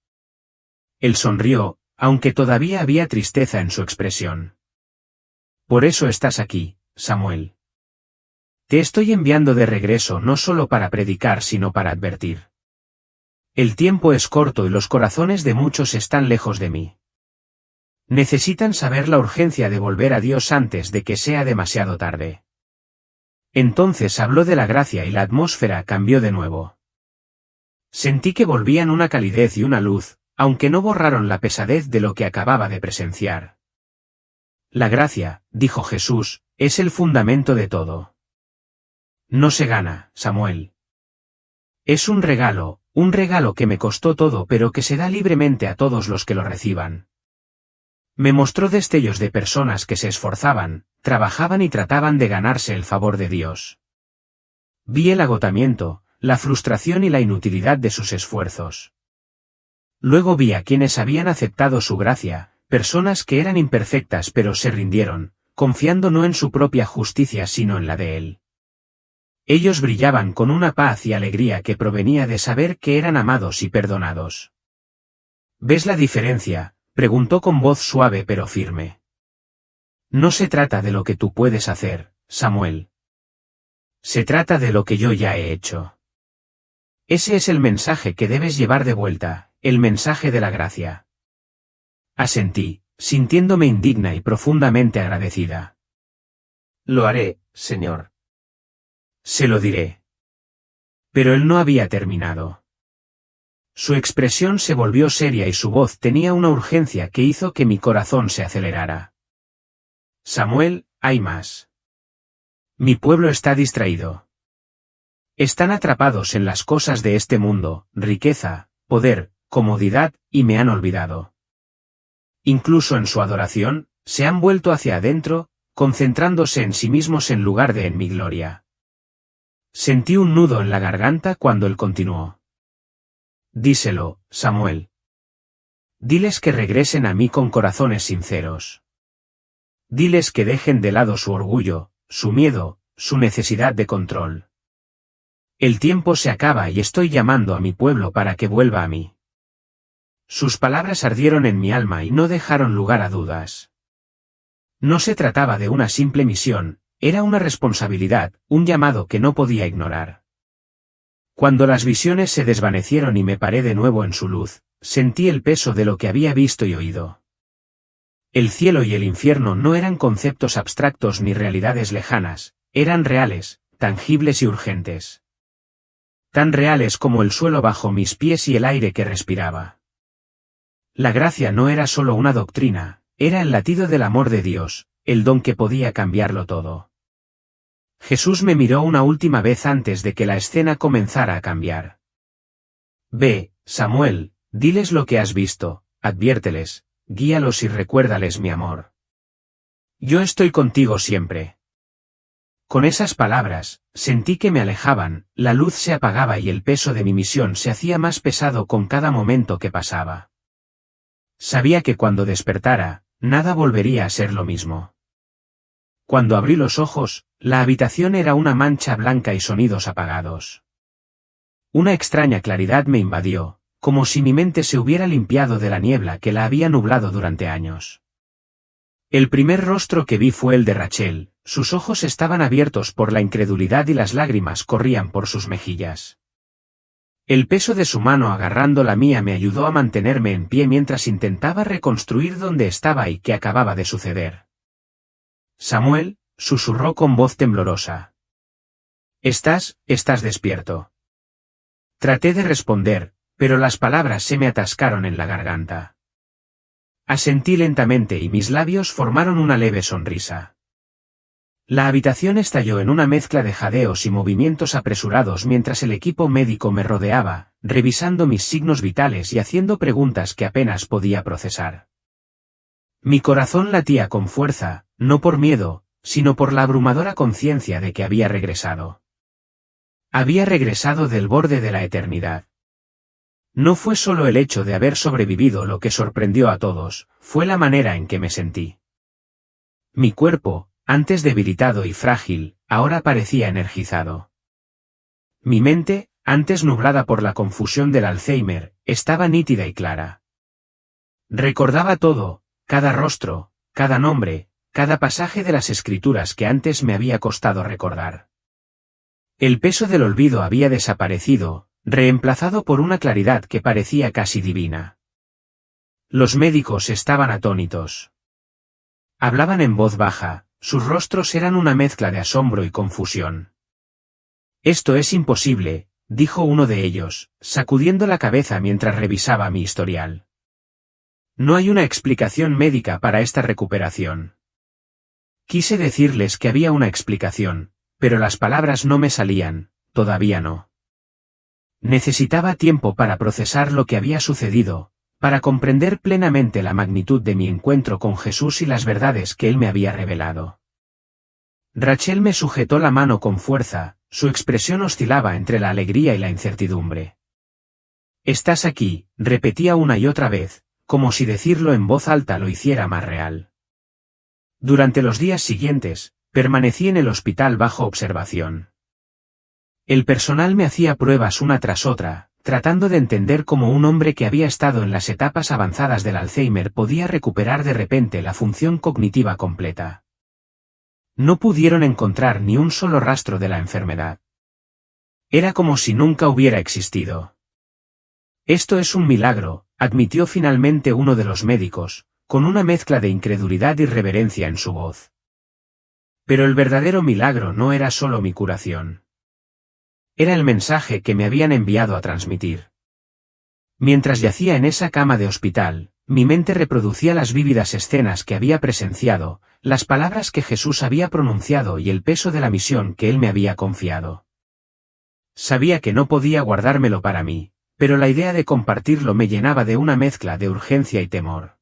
A: Él sonrió, aunque todavía había tristeza en su expresión. Por eso estás aquí, Samuel. Te estoy enviando de regreso no solo para predicar sino para advertir. El tiempo es corto y los corazones de muchos están lejos de mí. Necesitan saber la urgencia de volver a Dios antes de que sea demasiado tarde. Entonces habló de la gracia y la atmósfera cambió de nuevo. Sentí que volvían una calidez y una luz, aunque no borraron la pesadez de lo que acababa de presenciar. La gracia, dijo Jesús, es el fundamento de todo. No se gana, Samuel. Es un regalo que me costó todo pero que se da libremente a todos los que lo reciban. Me mostró destellos de personas que se esforzaban, trabajaban y trataban de ganarse el favor de Dios. Vi el agotamiento, la frustración y la inutilidad de sus esfuerzos. Luego vi a quienes habían aceptado su gracia, personas que eran imperfectas pero se rindieron, confiando no en su propia justicia sino en la de Él. Ellos brillaban con una paz y alegría que provenía de saber que eran amados y perdonados. ¿Ves la diferencia?, preguntó con voz suave pero firme. No se trata de lo que tú puedes hacer, Samuel. Se trata de lo que yo ya he hecho. Ese es el mensaje que debes llevar de vuelta, el mensaje de la gracia. Asentí, sintiéndome indigna y profundamente agradecida. Lo haré, Señor. Se lo diré. Pero él no había terminado. Su expresión se volvió seria y su voz tenía una urgencia que hizo que mi corazón se acelerara. Samuel, hay más. Mi pueblo está distraído. Están atrapados en las cosas de este mundo, riqueza, poder, comodidad, y me han olvidado. Incluso en su adoración, se han vuelto hacia adentro, concentrándose en sí mismos en lugar de en mi gloria. Sentí un nudo en la garganta cuando él continuó. Díselo, Samuel. Diles que regresen a mí con corazones sinceros. Diles que dejen de lado su orgullo, su miedo, su necesidad de control. El tiempo se acaba y estoy llamando a mi pueblo para que vuelva a mí. Sus palabras ardieron en mi alma y no dejaron lugar a dudas. No se trataba de una simple misión, era una responsabilidad, un llamado que no podía ignorar. Cuando las visiones se desvanecieron y me paré de nuevo en su luz, sentí el peso de lo que había visto y oído. El cielo y el infierno no eran conceptos abstractos ni realidades lejanas, eran reales, tangibles y urgentes. Tan reales como el suelo bajo mis pies y el aire que respiraba. La gracia no era solo una doctrina, era el latido del amor de Dios, el don que podía cambiarlo todo. Jesús me miró una última vez antes de que la escena comenzara a cambiar. Ve, Samuel, diles lo que has visto, adviérteles, guíalos y recuérdales mi amor. Yo estoy contigo siempre. Con esas palabras, sentí que me alejaban, la luz se apagaba y el peso de mi misión se hacía más pesado con cada momento que pasaba. Sabía que cuando despertara, nada volvería a ser lo mismo. Cuando abrí los ojos, la habitación era una mancha blanca y sonidos apagados. Una extraña claridad me invadió, como si mi mente se hubiera limpiado de la niebla que la había nublado durante años. El primer rostro que vi fue el de Rachel, sus ojos estaban abiertos por la incredulidad y las lágrimas corrían por sus mejillas. El peso de su mano agarrando la mía me ayudó a mantenerme en pie mientras intentaba reconstruir dónde estaba y qué acababa de suceder. Samuel, susurró con voz temblorosa. ¿Estás despierto? Traté de responder, pero las palabras se me atascaron en la garganta. Asentí lentamente y mis labios formaron una leve sonrisa. La habitación estalló en una mezcla de jadeos y movimientos apresurados mientras el equipo médico me rodeaba, revisando mis signos vitales y haciendo preguntas que apenas podía procesar. Mi corazón latía con fuerza, no por miedo, sino por la abrumadora conciencia de que había regresado. Había regresado del borde de la eternidad. No fue solo el hecho de haber sobrevivido lo que sorprendió a todos, fue la manera en que me sentí. Mi cuerpo, antes debilitado y frágil, ahora parecía energizado. Mi mente, antes nublada por la confusión del Alzheimer, estaba nítida y clara. Recordaba todo, cada rostro, cada nombre, cada pasaje de las escrituras que antes me había costado recordar. El peso del olvido había desaparecido, reemplazado por una claridad que parecía casi divina. Los médicos estaban atónitos. Hablaban en voz baja, sus rostros eran una mezcla de asombro y confusión. «Esto es imposible», dijo uno de ellos, sacudiendo la cabeza mientras revisaba mi historial. «No hay una explicación médica para esta recuperación». Quise decirles que había una explicación, pero las palabras no me salían, todavía no. Necesitaba tiempo para procesar lo que había sucedido, para comprender plenamente la magnitud de mi encuentro con Jesús y las verdades que Él me había revelado. Rachel me sujetó la mano con fuerza, su expresión oscilaba entre la alegría y la incertidumbre. «Estás aquí», repetía una y otra vez, como si decirlo en voz alta lo hiciera más real. Durante los días siguientes, permanecí en el hospital bajo observación. El personal me hacía pruebas una tras otra, tratando de entender cómo un hombre que había estado en las etapas avanzadas del Alzheimer podía recuperar de repente la función cognitiva completa. No pudieron encontrar ni un solo rastro de la enfermedad. Era como si nunca hubiera existido. «Esto es un milagro», admitió finalmente uno de los médicos, con una mezcla de incredulidad y reverencia en su voz. Pero el verdadero milagro no era solo mi curación. Era el mensaje que me habían enviado a transmitir. Mientras yacía en esa cama de hospital, mi mente reproducía las vívidas escenas que había presenciado, las palabras que Jesús había pronunciado y el peso de la misión que Él me había confiado. Sabía que no podía guardármelo para mí, pero la idea de compartirlo me llenaba de una mezcla de urgencia y temor.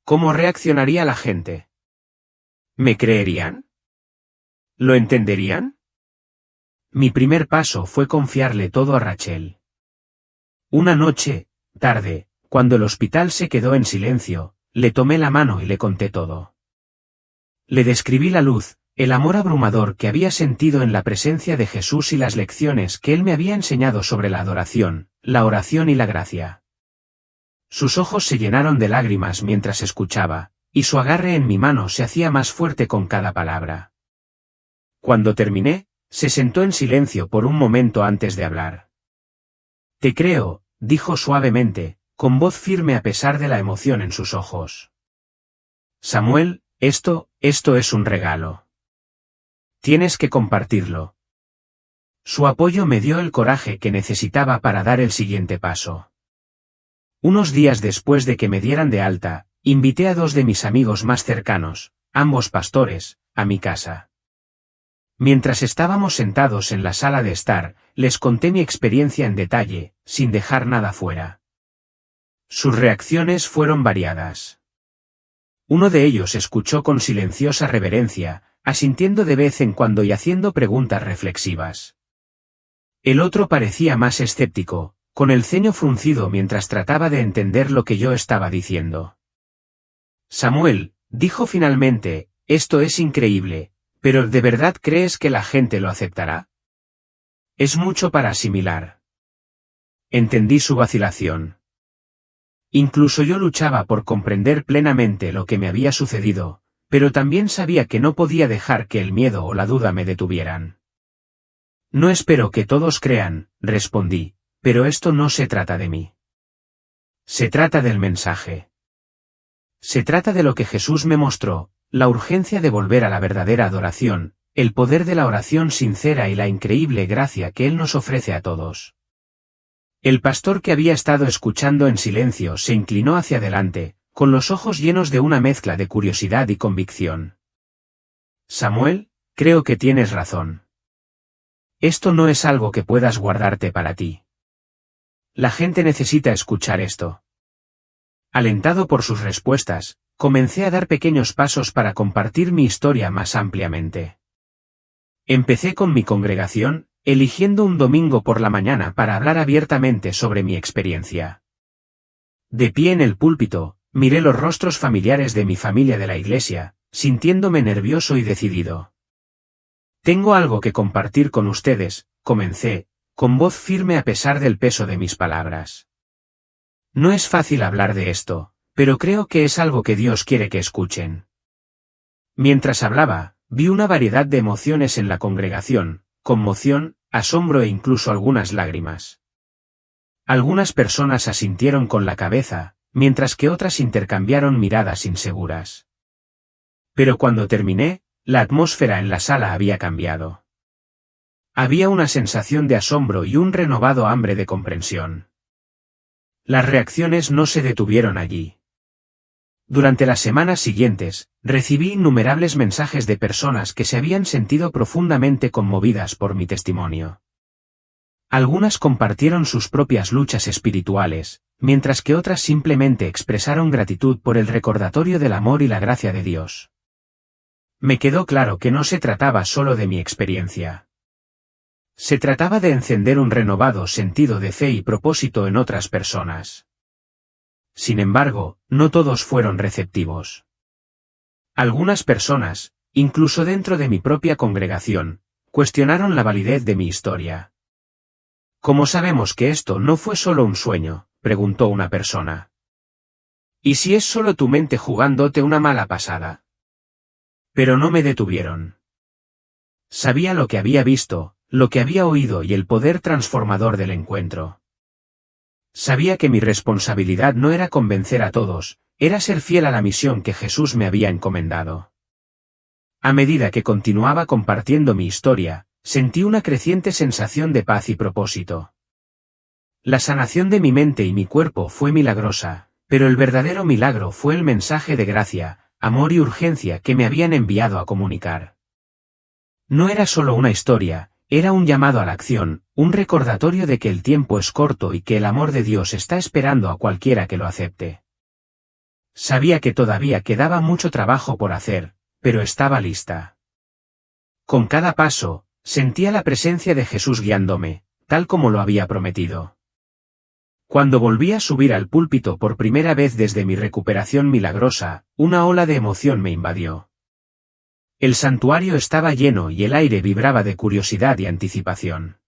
A: ¿Cómo reaccionaría la gente? ¿Me creerían? ¿Lo entenderían? Mi primer paso fue confiarle todo a Rachel. Una noche, tarde, cuando el hospital se quedó en silencio, le tomé la mano y le conté todo. Le describí la luz, el amor abrumador que había sentido en la presencia de Jesús y las lecciones que Él me había enseñado sobre la adoración, la oración y la gracia. Sus ojos se llenaron de lágrimas mientras escuchaba, y su agarre en mi mano se hacía más fuerte con cada palabra. Cuando terminé, se sentó en silencio por un momento antes de hablar. «Te creo», dijo suavemente, con voz firme a pesar de la emoción en sus ojos. «Samuel, esto es un regalo. Tienes que compartirlo». Su apoyo me dio el coraje que necesitaba para dar el siguiente paso. Unos días después de que me dieran de alta, invité a dos de mis amigos más cercanos, ambos pastores, a mi casa. Mientras estábamos sentados en la sala de estar, les conté mi experiencia en detalle, sin dejar nada fuera. Sus reacciones fueron variadas. Uno de ellos escuchó con silenciosa reverencia, asintiendo de vez en cuando y haciendo preguntas reflexivas. El otro parecía más escéptico, con el ceño fruncido mientras trataba de entender lo que yo estaba diciendo. «Samuel», dijo finalmente, «esto es increíble. ¿Pero de verdad crees que la gente lo aceptará? Es mucho para asimilar». Entendí su vacilación. Incluso yo luchaba por comprender plenamente lo que me había sucedido, pero también sabía que no podía dejar que el miedo o la duda me detuvieran. «No espero que todos crean», respondí, pero esto no se trata de mí. Se trata del mensaje. Se trata de lo que Jesús me mostró, la urgencia de volver a la verdadera adoración, el poder de la oración sincera y la increíble gracia que Él nos ofrece a todos. El pastor que había estado escuchando en silencio se inclinó hacia adelante, con los ojos llenos de una mezcla de curiosidad y convicción. Samuel, creo que tienes razón. Esto no es algo que puedas guardarte para ti. La gente necesita escuchar esto. Alentado por sus respuestas, comencé a dar pequeños pasos para compartir mi historia más ampliamente. Empecé con mi congregación, eligiendo un domingo por la mañana para hablar abiertamente sobre mi experiencia. De pie en el púlpito, miré los rostros familiares de mi familia de la iglesia, sintiéndome nervioso y decidido. Tengo algo que compartir con ustedes, comencé, con voz firme a pesar del peso de mis palabras. No es fácil hablar de esto, pero creo que es algo que Dios quiere que escuchen. Mientras hablaba, vi una variedad de emociones en la congregación, conmoción, asombro e incluso algunas lágrimas. Algunas personas asintieron con la cabeza, mientras que otras intercambiaron miradas inseguras. Pero cuando terminé, la atmósfera en la sala había cambiado. Había una sensación de asombro y un renovado hambre de comprensión. Las reacciones no se detuvieron allí. Durante las semanas siguientes, recibí innumerables mensajes de personas que se habían sentido profundamente conmovidas por mi testimonio. Algunas compartieron sus propias luchas espirituales, mientras que otras simplemente expresaron gratitud por el recordatorio del amor y la gracia de Dios. Me quedó claro que no se trataba solo de mi experiencia. Se trataba de encender un renovado sentido de fe y propósito en otras personas. Sin embargo, no todos fueron receptivos. Algunas personas, incluso dentro de mi propia congregación, cuestionaron la validez de mi historia. ¿Cómo sabemos que esto no fue solo un sueño?, preguntó una persona. ¿Y si es solo tu mente jugándote una mala pasada? Pero no me detuvieron. Sabía lo que había visto, lo que había oído y el poder transformador del encuentro. Sabía que mi responsabilidad no era convencer a todos, era ser fiel a la misión que Jesús me había encomendado. A medida que continuaba compartiendo mi historia, sentí una creciente sensación de paz y propósito. La sanación de mi mente y mi cuerpo fue milagrosa, pero el verdadero milagro fue el mensaje de gracia, amor y urgencia que me habían enviado a comunicar. No era solo una historia, era un llamado a la acción, un recordatorio de que el tiempo es corto y que el amor de Dios está esperando a cualquiera que lo acepte. Sabía que todavía quedaba mucho trabajo por hacer, pero estaba lista. Con cada paso, sentía la presencia de Jesús guiándome, tal como lo había prometido. Cuando volví a subir al púlpito por primera vez desde mi recuperación milagrosa, una ola de emoción me invadió. El santuario estaba lleno y el aire vibraba de curiosidad y anticipación.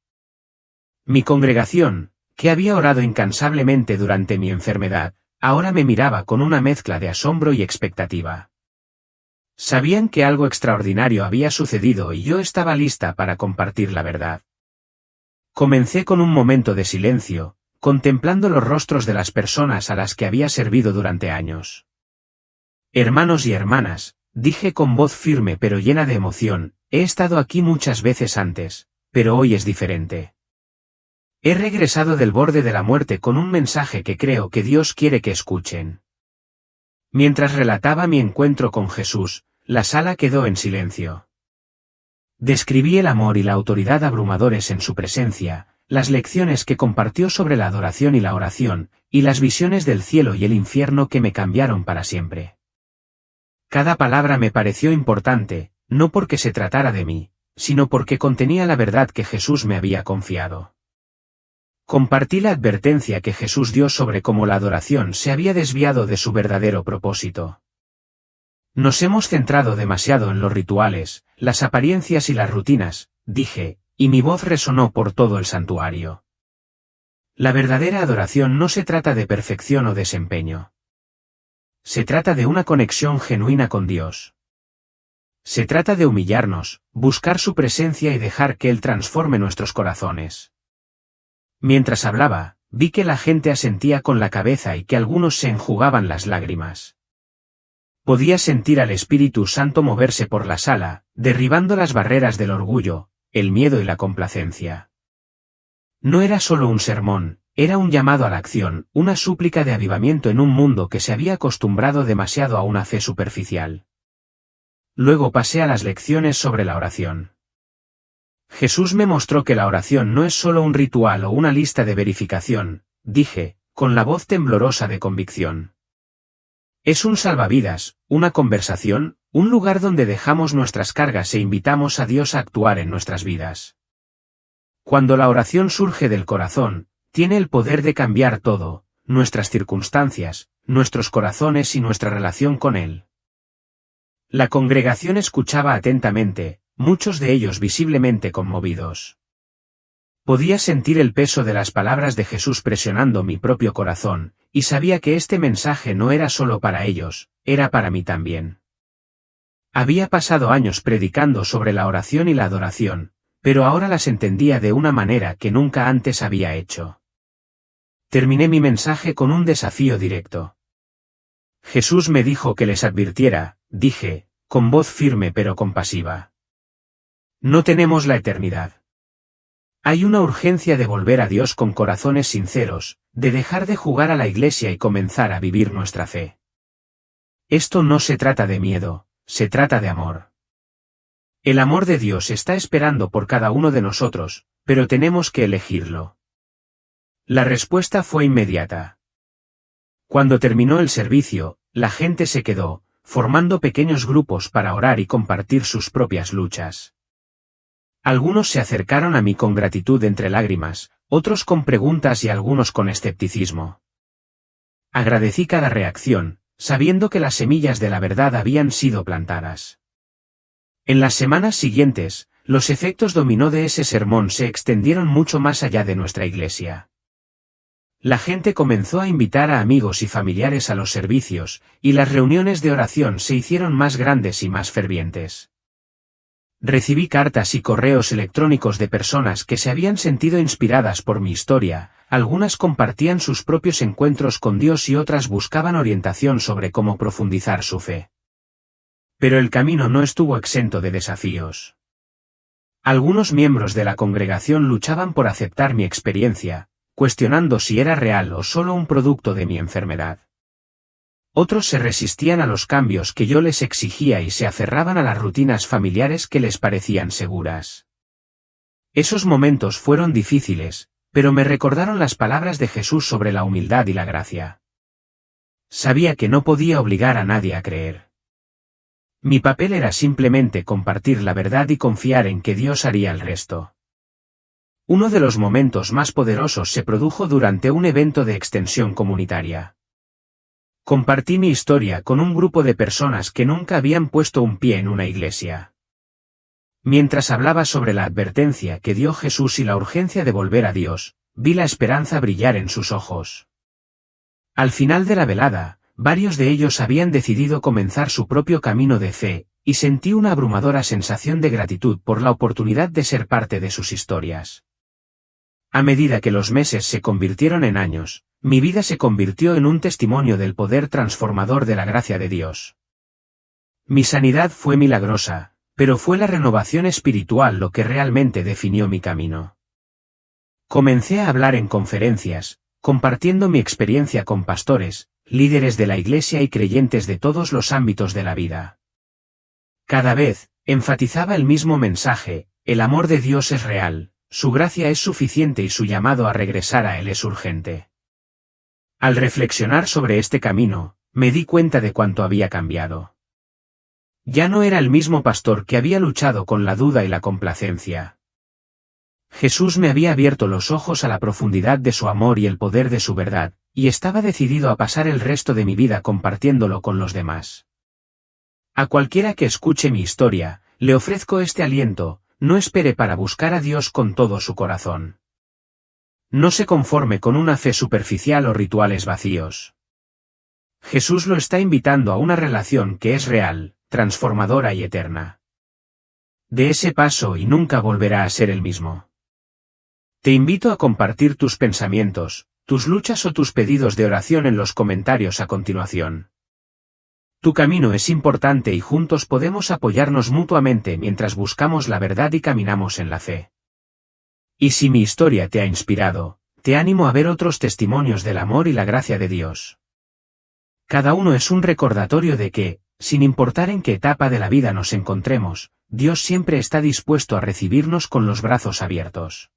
A: Mi congregación, que había orado incansablemente durante mi enfermedad, ahora me miraba con una mezcla de asombro y expectativa. Sabían que algo extraordinario había sucedido y yo estaba lista para compartir la verdad. Comencé con un momento de silencio, contemplando los rostros de las personas a las que había servido durante años. Hermanos y hermanas, dije con voz firme pero llena de emoción, he estado aquí muchas veces antes, pero hoy es diferente. He regresado del borde de la muerte con un mensaje que creo que Dios quiere que escuchen. Mientras relataba mi encuentro con Jesús, la sala quedó en silencio. Describí el amor y la autoridad abrumadores en su presencia, las lecciones que compartió sobre la adoración y la oración, y las visiones del cielo y el infierno que me cambiaron para siempre. Cada palabra me pareció importante, no porque se tratara de mí, sino porque contenía la verdad que Jesús me había confiado. Compartí la advertencia que Jesús dio sobre cómo la adoración se había desviado de su verdadero propósito. Nos hemos centrado demasiado en los rituales, las apariencias y las rutinas, dije, y mi voz resonó por todo el santuario. La verdadera adoración no se trata de perfección o desempeño. Se trata de una conexión genuina con Dios. Se trata de humillarnos, buscar su presencia y dejar que Él transforme nuestros corazones. Mientras hablaba, vi que la gente asentía con la cabeza y que algunos se enjugaban las lágrimas. Podía sentir al Espíritu Santo moverse por la sala, derribando las barreras del orgullo, el miedo y la complacencia. No era solo un sermón, era un llamado a la acción, una súplica de avivamiento en un mundo que se había acostumbrado demasiado a una fe superficial. Luego pasé a las lecciones sobre la oración. Jesús me mostró que la oración no es solo un ritual o una lista de verificación, dije, con la voz temblorosa de convicción. Es un salvavidas, una conversación, un lugar donde dejamos nuestras cargas e invitamos a Dios a actuar en nuestras vidas. Cuando la oración surge del corazón, tiene el poder de cambiar todo, nuestras circunstancias, nuestros corazones y nuestra relación con Él. La congregación escuchaba atentamente, muchos de ellos visiblemente conmovidos. Podía sentir el peso de las palabras de Jesús presionando mi propio corazón, y sabía que este mensaje no era solo para ellos, era para mí también. Había pasado años predicando sobre la oración y la adoración, pero ahora las entendía de una manera que nunca antes había hecho. Terminé mi mensaje con un desafío directo. Jesús me dijo que les advirtiera, dije, con voz firme pero compasiva. No tenemos la eternidad. Hay una urgencia de volver a Dios con corazones sinceros, de dejar de jugar a la iglesia y comenzar a vivir nuestra fe. Esto no se trata de miedo, se trata de amor. El amor de Dios está esperando por cada uno de nosotros, pero tenemos que elegirlo. La respuesta fue inmediata. Cuando terminó el servicio, la gente se quedó, formando pequeños grupos para orar y compartir sus propias luchas. Algunos se acercaron a mí con gratitud entre lágrimas, otros con preguntas y algunos con escepticismo. Agradecí cada reacción, sabiendo que las semillas de la verdad habían sido plantadas. En las semanas siguientes, los efectos dominó de ese sermón se extendieron mucho más allá de nuestra iglesia. La gente comenzó a invitar a amigos y familiares a los servicios, y las reuniones de oración se hicieron más grandes y más fervientes. Recibí cartas y correos electrónicos de personas que se habían sentido inspiradas por mi historia, algunas compartían sus propios encuentros con Dios y otras buscaban orientación sobre cómo profundizar su fe. Pero el camino no estuvo exento de desafíos. Algunos miembros de la congregación luchaban por aceptar mi experiencia, cuestionando si era real o solo un producto de mi enfermedad. Otros se resistían a los cambios que yo les exigía y se aferraban a las rutinas familiares que les parecían seguras. Esos momentos fueron difíciles, pero me recordaron las palabras de Jesús sobre la humildad y la gracia. Sabía que no podía obligar a nadie a creer. Mi papel era simplemente compartir la verdad y confiar en que Dios haría el resto. Uno de los momentos más poderosos se produjo durante un evento de extensión comunitaria. Compartí mi historia con un grupo de personas que nunca habían puesto un pie en una iglesia. Mientras hablaba sobre la advertencia que dio Jesús y la urgencia de volver a Dios, vi la esperanza brillar en sus ojos. Al final de la velada, varios de ellos habían decidido comenzar su propio camino de fe, y sentí una abrumadora sensación de gratitud por la oportunidad de ser parte de sus historias. A medida que los meses se convirtieron en años, mi vida se convirtió en un testimonio del poder transformador de la gracia de Dios. Mi sanidad fue milagrosa, pero fue la renovación espiritual lo que realmente definió mi camino. Comencé a hablar en conferencias, compartiendo mi experiencia con pastores, líderes de la iglesia y creyentes de todos los ámbitos de la vida. Cada vez, enfatizaba el mismo mensaje: el amor de Dios es real, su gracia es suficiente y su llamado a regresar a Él es urgente. Al reflexionar sobre este camino, me di cuenta de cuánto había cambiado. Ya no era el mismo pastor que había luchado con la duda y la complacencia. Jesús me había abierto los ojos a la profundidad de su amor y el poder de su verdad, y estaba decidido a pasar el resto de mi vida compartiéndolo con los demás. A cualquiera que escuche mi historia, le ofrezco este aliento: no espere para buscar a Dios con todo su corazón. No se conforme con una fe superficial o rituales vacíos. Jesús lo está invitando a una relación que es real, transformadora y eterna. De ese paso y nunca volverá a ser el mismo. Te invito a compartir tus pensamientos, tus luchas o tus pedidos de oración en los comentarios a continuación. Tu camino es importante y juntos podemos apoyarnos mutuamente mientras buscamos la verdad y caminamos en la fe. Y si mi historia te ha inspirado, te animo a ver otros testimonios del amor y la gracia de Dios. Cada uno es un recordatorio de que, sin importar en qué etapa de la vida nos encontremos, Dios siempre está dispuesto a recibirnos con los brazos abiertos.